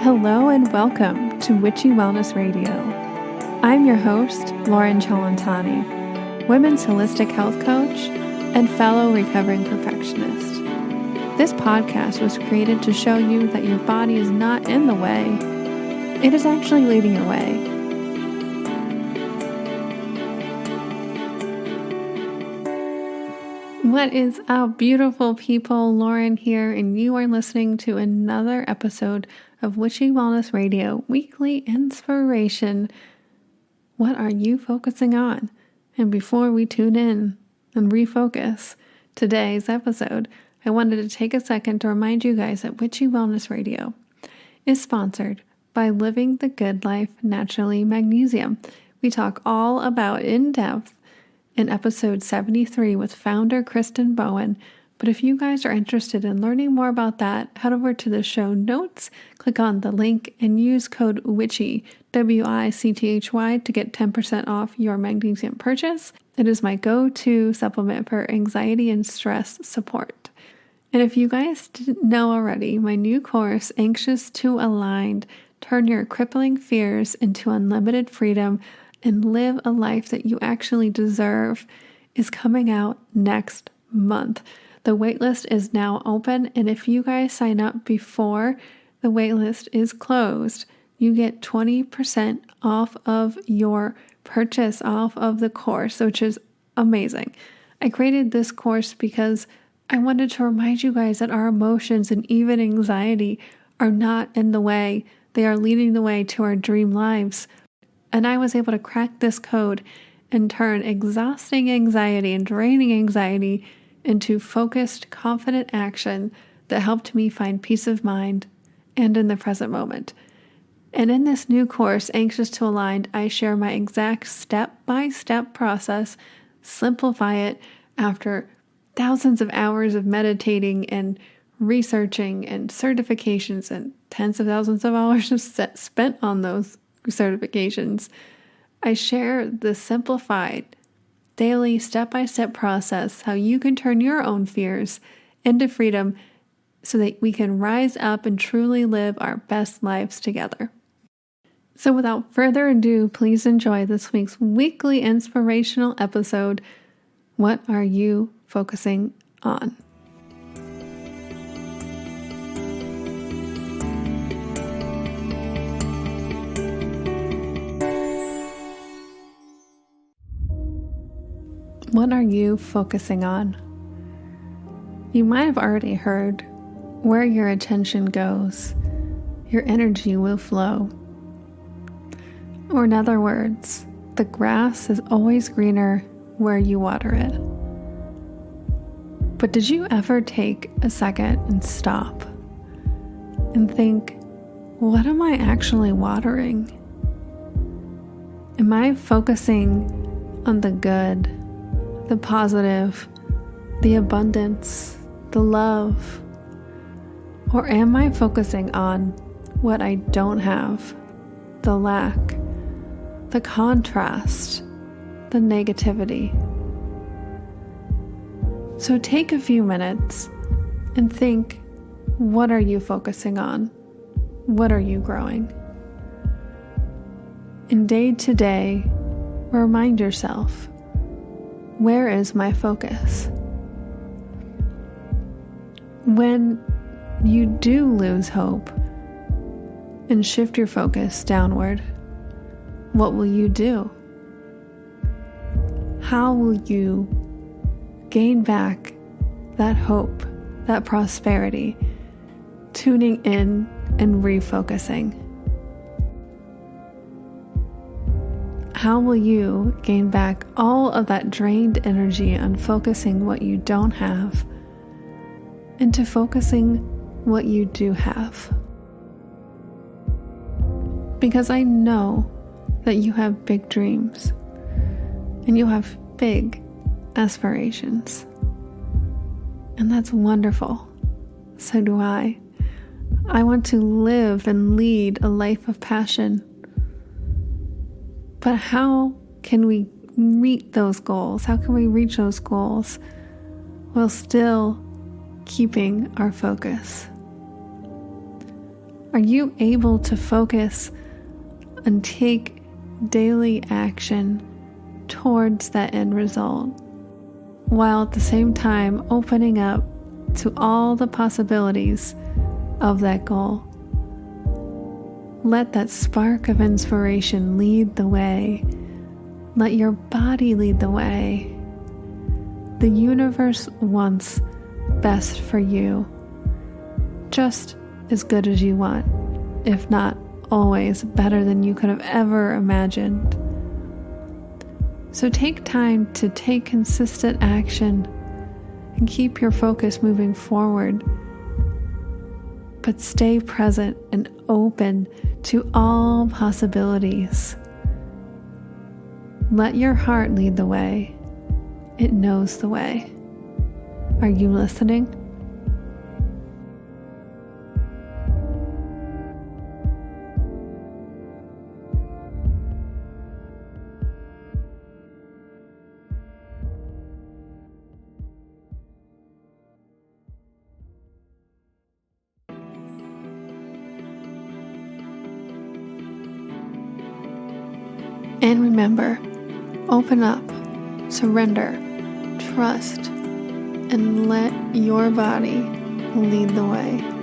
Hello and welcome to Witchy Wellness Radio. I'm your host, Lauren Chalantani, women's holistic health coach and fellow recovering perfectionist. This podcast was created to show you that your body is not in the way, it is actually leading your way. What is up, beautiful people? Lauren here, and you are listening to another episode of Witchy Wellness Radio Weekly Inspiration. What are you focusing on? And before we tune in and refocus today's episode, I wanted to take a second to remind you guys that Witchy Wellness Radio is sponsored by Living the Good Life Naturally Magnesium. We talk all about in-depth in episode 73 with founder Kristen Bowen. But if you guys are interested in learning more about that, head over to the show notes, click on the link, and use code WICHY, WICTHY, to get 10% off your magnesium purchase. It is my go-to supplement for anxiety and stress support. And if you guys didn't know already, my new course, Anxious to Aligned, Turn Your Crippling Fears into Unlimited Freedom and Live a Life That You Actually Deserve, is coming out next month. The waitlist is now open, and if you guys sign up before the waitlist is closed, you get 20% off of your purchase, off of the course, which is amazing. I created this course because I wanted to remind you guys that our emotions and even anxiety are not in the way. They are leading the way to our dream lives. And I was able to crack this code and turn exhausting anxiety and draining anxiety into focused, confident action that helped me find peace of mind and in the present moment. And in this new course, Anxious to Aligned, I share my exact step-by-step process, simplify it after thousands of hours of meditating and researching and certifications and tens of thousands of hours spent on those certifications. I share the simplified daily step-by-step process, how you can turn your own fears into freedom so that we can rise up and truly live our best lives together. So without further ado, please enjoy this week's weekly inspirational episode. What are you focusing on? What are you focusing on? You might have already heard, where your attention goes, your energy will flow. Or in other words, the grass is always greener where you water it. But did you ever take a second and stop and think, what am I actually watering? Am I focusing on the good, the positive, the abundance, the love? Or am I focusing on what I don't have, the lack, the contrast, the negativity? So take a few minutes and think, what are you focusing on? What are you growing? And day to day, remind yourself, where is my focus? When you do lose hope and shift your focus downward, what will you do? How will you gain back that hope, that prosperity, tuning in and refocusing? How will you gain back all of that drained energy on focusing what you don't have into focusing what you do have? Because I know that you have big dreams and you have big aspirations. And that's wonderful. So do I. I want to live and lead a life of passion. But how can we meet those goals? How can we reach those goals while still keeping our focus? Are you able to focus and take daily action towards that end result, while at the same time opening up to all the possibilities of that goal? Let that spark of inspiration lead the way. Let your body lead the way. The universe wants best for you, just as good as you want, if not always better than you could have ever imagined. So take time to take consistent action and keep your focus moving forward. But stay present and open to all possibilities. Let your heart lead the way. It knows the way. Are you listening? And remember, open up, surrender, trust, and let your body lead the way.